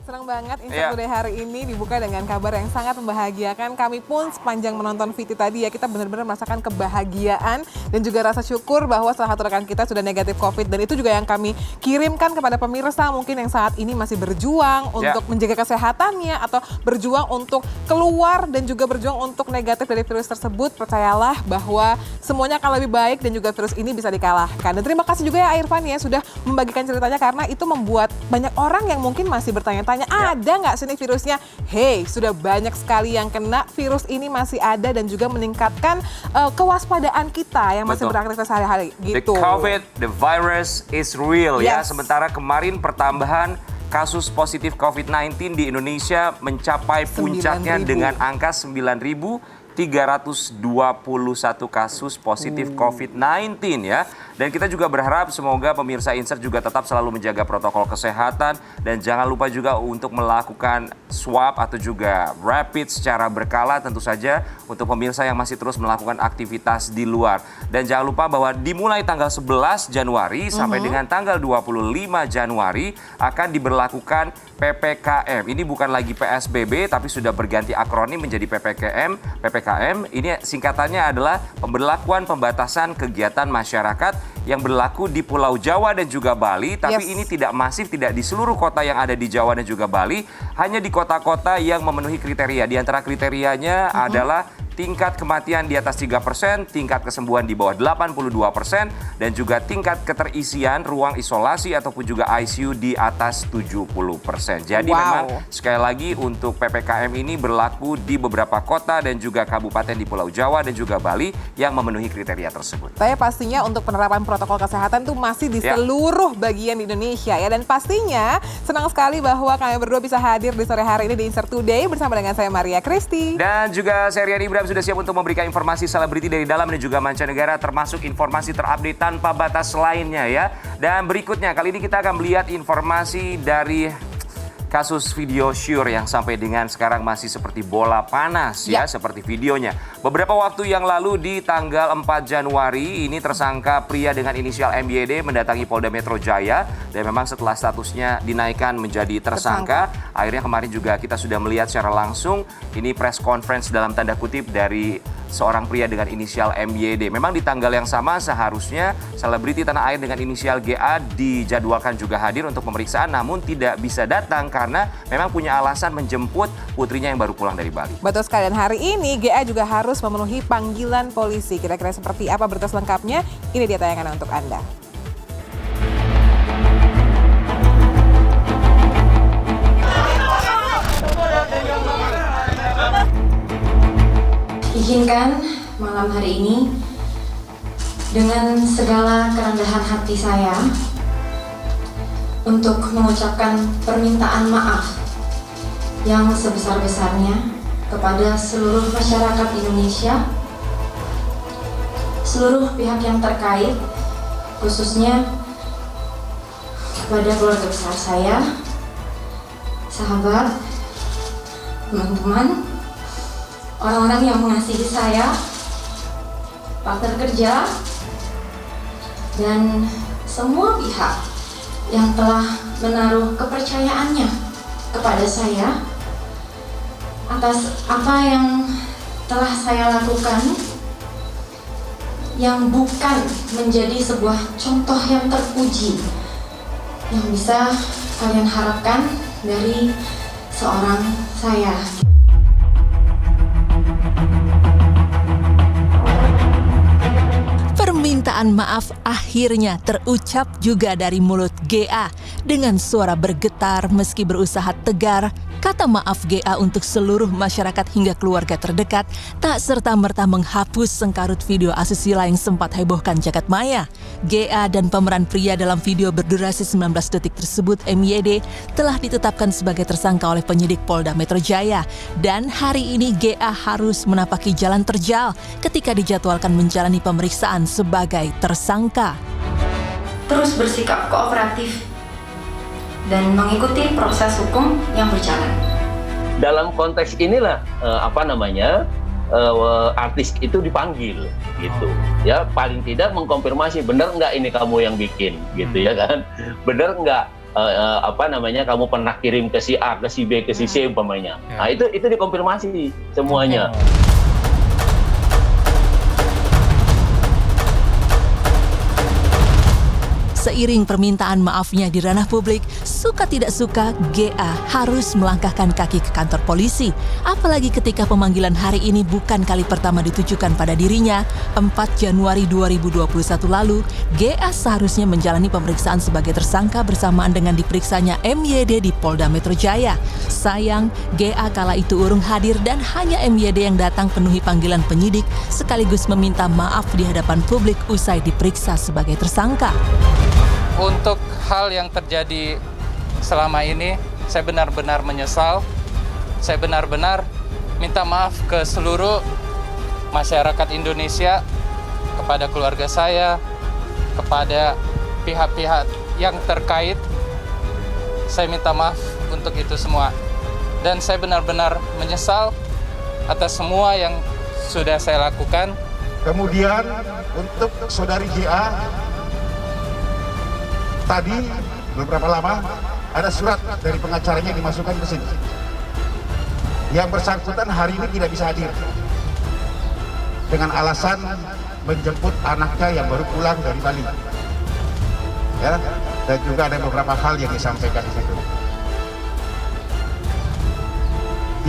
Senang banget Insert Today hari ini dibuka dengan kabar yang sangat membahagiakan. Kami pun sepanjang menonton VT tadi ya, kita benar-benar merasakan kebahagiaan dan juga rasa syukur bahwa salah satu rekan kita sudah negatif COVID. Dan itu juga yang kami kirimkan kepada pemirsa mungkin yang saat ini masih berjuang untuk menjaga kesehatannya atau berjuang untuk keluar dan juga berjuang untuk negatif dari virus tersebut. Percayalah bahwa semuanya akan lebih baik dan juga virus ini bisa dikalahkan. Dan terima kasih juga ya Irfan ya sudah membagikan ceritanya karena itu membuat banyak orang yang mungkin masih bertanya-tanya ada nggak sih nih virusnya? Hey, sudah banyak sekali yang kena virus ini masih ada dan juga meningkatkan kewaspadaan kita yang masih beraktivitas sehari-hari gitu. The virus is real ya. Sementara kemarin pertambahan kasus positif COVID-19 di Indonesia mencapai puncaknya dengan angka 9.321 kasus positif COVID-19 ya. Dan kita juga berharap semoga pemirsa Insert juga tetap selalu menjaga protokol kesehatan dan jangan lupa juga untuk melakukan swab atau juga rapid secara berkala tentu saja untuk pemirsa yang masih terus melakukan aktivitas di luar. Dan jangan lupa bahwa dimulai tanggal 11 Januari sampai dengan tanggal 25 Januari akan diberlakukan PPKM. Ini bukan lagi PSBB tapi sudah berganti akronim menjadi PPKM. Ini singkatannya adalah pemberlakuan pembatasan kegiatan masyarakat yang berlaku di Pulau Jawa dan juga Bali. Tapi ini tidak masif, tidak di seluruh kota yang ada di Jawa dan juga Bali. Hanya di kota-kota yang memenuhi kriteria. Di antara kriterianya adalah tingkat kematian di atas 3%, tingkat kesembuhan di bawah 82%, dan juga tingkat keterisian ruang isolasi ataupun juga ICU di atas 70%. Jadi memang sekali lagi untuk PPKM ini berlaku di beberapa kota dan juga kabupaten di Pulau Jawa dan juga Bali yang memenuhi kriteria tersebut. Tapi pastinya untuk penerapan protokol kesehatan itu masih di seluruh bagian di Indonesia ya. Dan pastinya senang sekali bahwa kami berdua bisa hadir di sore hari ini di Insert Today bersama dengan saya Maria Christy. Dan juga saya Rian Ibrahim sudah siap untuk memberikan informasi selebriti dari dalam dan juga mancanegara termasuk informasi terupdate tanpa batas lainnya ya. Dan berikutnya kali ini kita akan melihat informasi dari kasus video Sure yang sampai dengan sekarang masih seperti bola panas ya seperti videonya. Beberapa waktu yang lalu di tanggal 4 Januari ini tersangka pria dengan inisial MYD mendatangi Polda Metro Jaya dan memang setelah statusnya dinaikkan menjadi tersangka. Akhirnya kemarin juga kita sudah melihat secara langsung ini press conference dalam tanda kutip dari seorang pria dengan inisial MYD. Memang di tanggal yang sama seharusnya selebriti tanah air dengan inisial GA dijadwalkan juga hadir untuk pemeriksaan namun tidak bisa datang karena memang punya alasan menjemput putrinya yang baru pulang dari Bali. Betul sekali, dan hari ini GA juga harus memenuhi panggilan polisi. Kira-kira seperti apa berita selengkapnya? Ini dia tayangan untuk Anda. Izinkan malam hari ini dengan segala kerendahan hati saya untuk mengucapkan permintaan maaf yang sebesar-besarnya kepada seluruh masyarakat Indonesia, seluruh pihak yang terkait, khususnya kepada keluarga besar saya, sahabat, teman-teman, orang-orang yang mengasihi saya, partner kerja, dan semua pihak yang telah menaruh kepercayaannya kepada saya atas apa yang telah saya lakukan yang bukan menjadi sebuah contoh yang terpuji yang bisa kalian harapkan dari seorang saya. Permintaan maaf akhirnya terucap juga dari mulut GA dengan suara bergetar meski berusaha tegar. Kata maaf GA untuk seluruh masyarakat hingga keluarga terdekat tak serta-merta menghapus sengkarut video asusila yang sempat hebohkan jagat maya. GA dan pemeran pria dalam video berdurasi 19 detik tersebut MYD telah ditetapkan sebagai tersangka oleh penyidik Polda Metro Jaya. Dan hari ini GA harus menapaki jalan terjal ketika dijadwalkan menjalani pemeriksaan sebagai tersangka. Terus bersikap kooperatif dan mengikuti proses hukum yang berjalan. Dalam konteks inilah artis itu dipanggil gitu ya, paling tidak mengkonfirmasi benar nggak ini kamu yang bikin gitu ya kan, benar nggak kamu pernah kirim ke si A, ke si B, ke si C umpamanya. Nah, itu dikonfirmasi semuanya. Seiring permintaan maafnya di ranah publik, suka tidak suka GA harus melangkahkan kaki ke kantor polisi. Apalagi ketika pemanggilan hari ini bukan kali pertama ditujukan pada dirinya. 4 Januari 2021 lalu, GA seharusnya menjalani pemeriksaan sebagai tersangka bersamaan dengan diperiksanya MYD di Polda Metro Jaya. Sayang, GA kala itu urung hadir dan hanya MYD yang datang penuhi panggilan penyidik sekaligus meminta maaf di hadapan publik usai diperiksa sebagai tersangka. Untuk hal yang terjadi selama ini, saya benar-benar menyesal. Saya benar-benar minta maaf ke seluruh masyarakat Indonesia, kepada keluarga saya, kepada pihak-pihak yang terkait. Saya minta maaf untuk itu semua. Dan saya benar-benar menyesal atas semua yang sudah saya lakukan. Kemudian untuk saudari GA, tadi beberapa lama ada surat dari pengacaranya yang dimasukkan ke sini. Yang bersangkutan hari ini tidak bisa hadir dengan alasan menjemput anaknya yang baru pulang dari Bali. Ya, dan juga ada beberapa hal yang disampaikan di situ.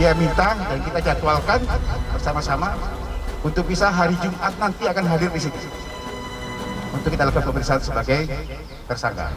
Dia minta dan kita jadwalkan bersama-sama untuk bisa hari Jumat nanti akan hadir di sini untuk kita lakukan pemeriksaan sebagai tersangka.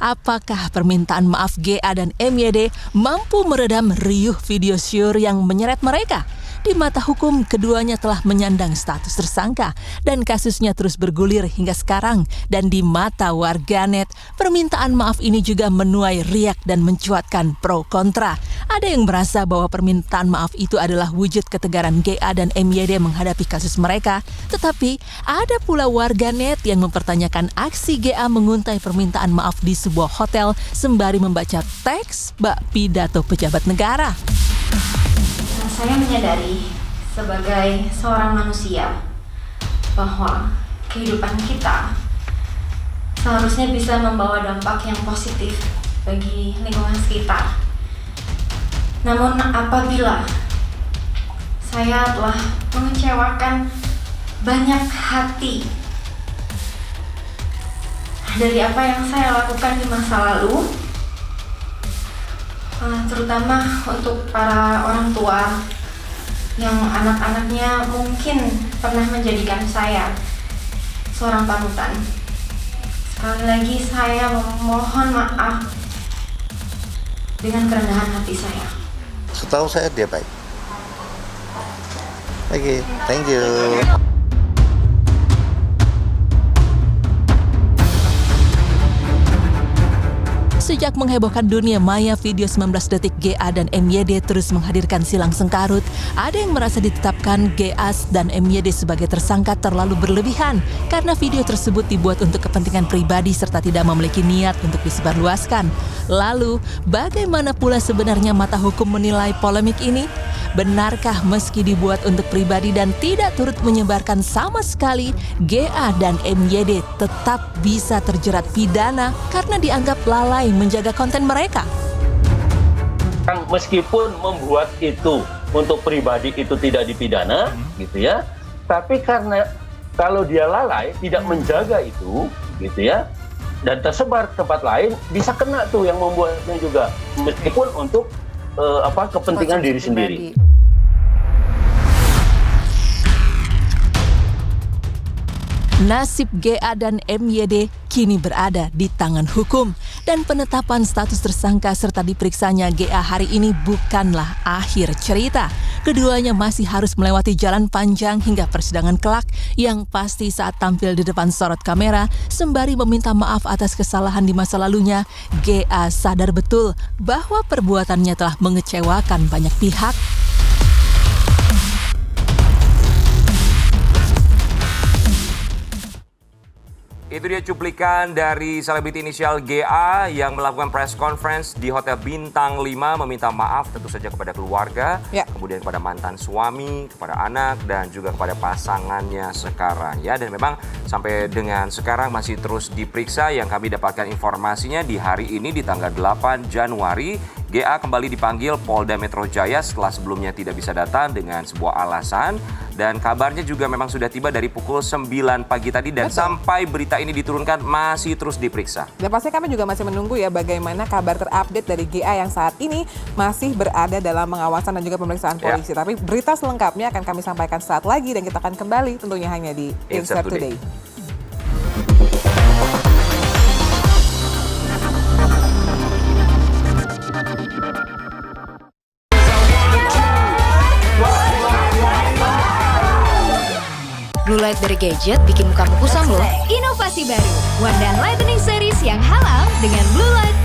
Apakah permintaan maaf GA dan MYD mampu meredam riuh video syur yang menyeret mereka? Di mata hukum, keduanya telah menyandang status tersangka dan kasusnya terus bergulir hingga sekarang. Dan di mata warganet, permintaan maaf ini juga menuai riak dan mencuatkan pro kontra. Ada yang merasa bahwa permintaan maaf itu adalah wujud ketegaran GA dan MYD menghadapi kasus mereka. Tetapi ada pula warganet yang mempertanyakan aksi GA menguntai permintaan maaf di sebuah hotel sembari membaca teks bak pidato pejabat negara. Saya menyadari sebagai seorang manusia bahwa kehidupan kita seharusnya bisa membawa dampak yang positif bagi lingkungan sekitar. Namun apabila saya telah mengecewakan banyak hati dari apa yang saya lakukan di masa lalu, terutama untuk para orang tua yang anak-anaknya mungkin pernah menjadikan saya seorang panutan. Sekali lagi saya memohon maaf dengan kerendahan hati saya. Setahu saya dia baik. Oke, thank you. Sejak menghebohkan dunia maya, video 19 detik GA dan MYD terus menghadirkan silang sengkarut. Ada yang merasa ditetapkan GA dan MYD sebagai tersangka terlalu berlebihan karena video tersebut dibuat untuk kepentingan pribadi serta tidak memiliki niat untuk disebarluaskan. Lalu, bagaimana pula sebenarnya mata hukum menilai polemik ini? Benarkah meski dibuat untuk pribadi dan tidak turut menyebarkan sama sekali, GA dan MYD tetap bisa terjerat pidana karena dianggap lalai menjaga konten mereka? Kan meskipun membuat itu untuk pribadi itu tidak dipidana, gitu ya. Tapi karena kalau dia lalai tidak menjaga itu, gitu ya, dan tersebar ke tempat lain, bisa kena tuh yang membuatnya juga, meskipun untuk kepentingan diri sendiri. Nasib GA dan MYD kini berada di tangan hukum dan penetapan status tersangka serta diperiksanya GA hari ini bukanlah akhir cerita. Keduanya masih harus melewati jalan panjang hingga persidangan kelak yang pasti saat tampil di depan sorot kamera sembari meminta maaf atas kesalahan di masa lalunya, GA sadar betul bahwa perbuatannya telah mengecewakan banyak pihak. Itu dia cuplikan dari selebriti inisial GA yang melakukan press conference di Hotel Bintang 5 meminta maaf tentu saja kepada keluarga, Ya. kemudian kepada mantan suami, kepada anak, dan juga kepada pasangannya sekarang ya. Dan memang sampai dengan sekarang masih terus diperiksa. Yang kami dapatkan informasinya di hari ini di tanggal 8 Januari, GA kembali dipanggil Polda Metro Jaya setelah sebelumnya tidak bisa datang dengan sebuah alasan. Dan kabarnya juga memang sudah tiba dari pukul 9 pagi tadi dan sampai berita ini diturunkan masih terus diperiksa. Dan pasti kami juga masih menunggu ya bagaimana kabar terupdate dari GA yang saat ini masih berada dalam pengawasan dan juga pemeriksaan polisi. Tapi berita selengkapnya akan kami sampaikan saat lagi dan kita akan kembali tentunya hanya di Insert Today. Blue Light dari Gadget bikin mukamu kusam loh. Inovasi baru, One Dan Lightening Series yang halal dengan Blue Light